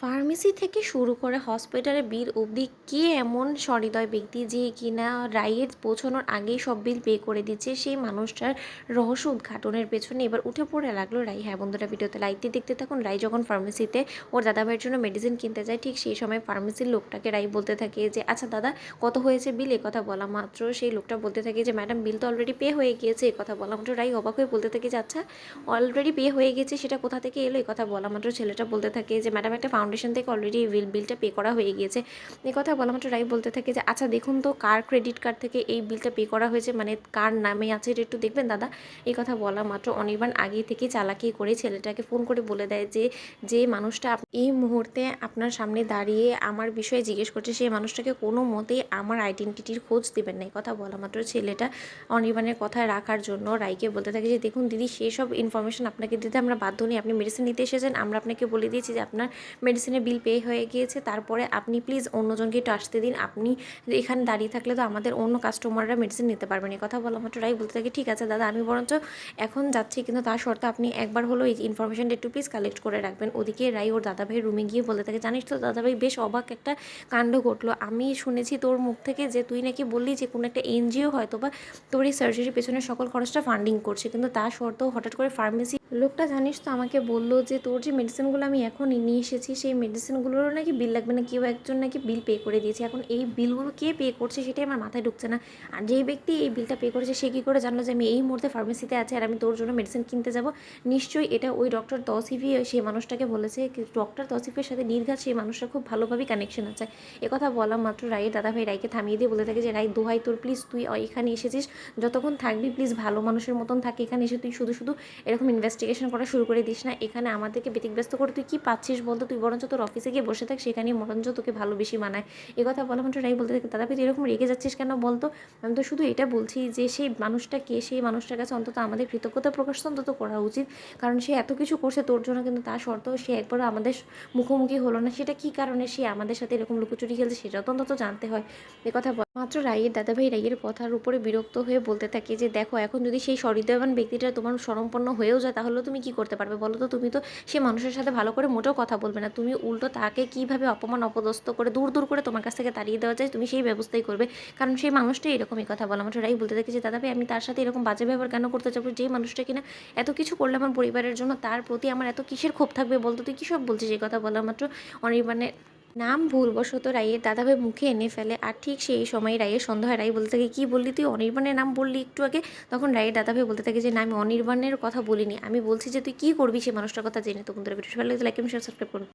Pharmacy থেকে শুরু করে হসপিটালের বিল অবধি কে এমন সহৃদয় ব্যক্তি যে কিনা রাইয়ের পৌঁছানোর আগেই সব বিল পে করে দিচ্ছে, সেই মানুষটার রহস্য উদ্ঘাটনের পেছনে এবার উঠে পড়ে লাগলো রাই। হ্যাঁ বন্ধুরা, ভিডিওতে লাইকটি দেখতে থাকুন। রাই যখন ফার্মেসিতে ওর দাদাভাইয়ের জন্য মেডিসিন কিনতে যায়, ঠিক সেই সময় ফার্মেসির লোকটাকে রাই বলতে থাকে যে আচ্ছা দাদা, কত হয়েছে বিল? এ কথা বলা মাত্র সেই লোকটা বলতে থাকে যে ম্যাডাম, বিল তো অলরেডি পে হয়ে গিয়েছে। এ কথা বলা মাত্র রাই অবাক হয়ে বলতে থাকে যে আচ্ছা, অলরেডি পে হয়ে গেছে, সেটা কোথা থেকে এলো? এই কথা বলা মাত্র ছেলেটা বলতে থাকে যে ম্যাডাম, একটা ফাউন্ডেশন থেকে অলরেডি বিলটা পে করা হয়ে গিয়েছে। এই কথা বলা মাত্র রাই বলতে থাকে যে আচ্ছা দেখুন তো, কার ক্রেডিট কার্ড থেকে এই বিলটা পে করা হয়েছে, মানে কার নামে আছে, এটা একটু দেখবেন দাদা। এই কথা বলা মাত্র অনির্বাণ আগে থেকে চালাকি করে ছেলেটাকে ফোন করে বলে দেয় যে যে মানুষটা এই মুহূর্তে আপনার সামনে দাঁড়িয়ে আমার বিষয়ে জিজ্ঞেস করছে, সেই মানুষটাকে কোনো মতেই আমার আইডেন্টিটির খোঁজ দেবেন না। এই কথা বলা মাত্র ছেলেটা অনির্বাণের কথা রাখার জন্য রাইকে বলতে থাকে যে দেখুন দিদি, সেসব ইনফরমেশন আপনাকে দিতে আমরা বাধ্য নেই। আপনি মেডিসিন নিতে এসেছেন, আমরা আপনাকে বলে দিয়েছি যে আপনার মেডিসিনের বিল পে হয়ে গিয়েছে, তারপরে আপনি প্লিজ অন্যজনকে একটু আসতে দিন। আপনি এখানে দাঁড়িয়ে থাকলে তো আমাদের অন্য কাস্টমাররা মেডিসিন নিতে পারবেন। এই কথা বলা মাত্র রাই বলতে থাকে ঠিক আছে দাদা, আমি বরঞ্চ এখন যাচ্ছি, কিন্তু তার শর্তে আপনি একবার হলো এই ইনফরমেশনটা একটু প্লিজ কালেক্ট করে রাখবেন। ওদিকে রাই ওর দাদাভাইয়ের রুমে গিয়ে বলতে থাকে জানিস তো দাদাভাই, বেশ অবাক একটা কাণ্ড ঘটলো। আমি শুনেছি তোর মুখ থেকে যে তুই নাকি বললি যে কোনো একটা এনজিও হয়তো বা তোর এই সার্জারির পেছনে সকল খরচটা ফান্ডিং করছে, কিন্তু তার সত্ত্বেও হঠাৎ করে ফার্মেসি লোকটা জানিস তো আমাকে বললো যে তোর যে মেডিসিনগুলো আমি এখন নিয়ে এসেছি, সেই মেডিসিনগুলোরও নাকি বিল লাগবে না, কেউ একজন নাকি বিল পে করে দিয়েছে। এখন এই বিলগুলো কে পে করছে সেটাই আমার মাথায় ঢুকছে না। আর যেই ব্যক্তি এই বিলটা পে করেছে সে কী করে জানলো যে আমি এই মুহূর্তে ফার্মেসিতে আছি আর আমি তোর জন্য মেডিসিন কিনতে যাব? নিশ্চয়ই এটা ওই ডক্টর তৌসিফই সেই মানুষটাকে বলেছে। ডক্টর তৌসিফের সাথে নির্ঘাত সেই মানুষটা খুব ভালোভাবেই কানেকশন আছে। একথা বলা মাত্র রায়ের দাদাভাই রাইকে থামিয়ে দিয়ে বলে থাকে যে রাই, দোহাই তোর, প্লিজ তুই এখানে এসেছিস, যতক্ষণ থাকবি প্লিজ ভালো মানুষের মতন থাক। এখানে এসে তুই শুধু শুধু এরকম ইনভেস্টিগেশন করা শুরু করে দিস না। এখানে আমাদেরকে ব্যতিব্যস্ত করে তুই কী পাচ্ছিস বলতো? তুই বরঞ্চ তোর অফিসে গিয়ে বসে থাক, সেখানেই বরঞ্চ তোকে ভালো বেশি মানায়। এ কথা বলা মাত্র রাই বলতে থাকে দাদাভাই, তুই এরকম রেগে যাচ্ছিস কেন বলতো? আমি তো শুধু এটা বলছি যে সেই মানুষটা কে, সেই মানুষটার কাছে অন্তত আমাদের কৃতজ্ঞতা প্রকাশ তো অন্তত করা উচিত, কারণ সে এত কিছু করছে তোর জন্য, কিন্তু তার সত্ত্বেও সে একবারও আমাদের মুখোমুখি হলো না। সেটা কী কারণে সে আমাদের সাথে এরকম লুকোচুরি খেলছে, সেটাও তো অন্তত জানতে হয়। এ কথা মাত্র রাইয়ের দাদাভাই রাইয়ের কথার উপরে বিরক্ত হয়ে বলতে থাকে যে দেখো, এখন যদি সেই সহৃদয়বান ব্যক্তিটা তোমার শরণাপন্ন হয়েও যায়, তাহলে তুমি কি করতে পারবে বলো তো? তুমি তো সেই মানুষের সাথে ভালো করে মোটেও কথা বলবে না, তুমি উল্টো তাকে কীভাবে অপমান অপদস্থ করে দূর দূর করে তোমার কাছ থেকে তাড়িয়ে দেওয়া যায়, তুমি সেই ব্যবস্থাই করবে, কারণ সেই মানুষটাই এরকমই কথা বলা মাত্র রাই বলতে থাকে যে দাদাভাই, আমি তার সাথে এরকম বাজে ব্যবহার কেন করতে চাবো? যেই মানুষটা কিনা এত কিছু করলে আমার পরিবারের জন্য, তার প্রতি আমার এত কিসের ক্ষোভ থাকবে বলতো? তুই কী সব বলছিস? এই কথা বলা মাত্র অনির্বাণের নাম ভুলবশত রাইয়ের দাদাভাই মুখে এনে ফেলে। আর ঠিক সেই সময় রাইয়ের সন্দেহ হয়। রাই বলতে থাকে কী বললি তুই? অনির্বাণের নাম বললি একটু আগে। তখন রাইয়ের দাদাভাই বলতে থাকে যে না, আমি অনির্বাণের কথা বলিনি, আমি বলছি যে তুই কী করবি সেই মানুষটার কথা জেনে। তো বন্ধুরা, ভিডিওটি ভালো লাগলে লাইক এবং শেয়ার সাবস্ক্রাইব করুন।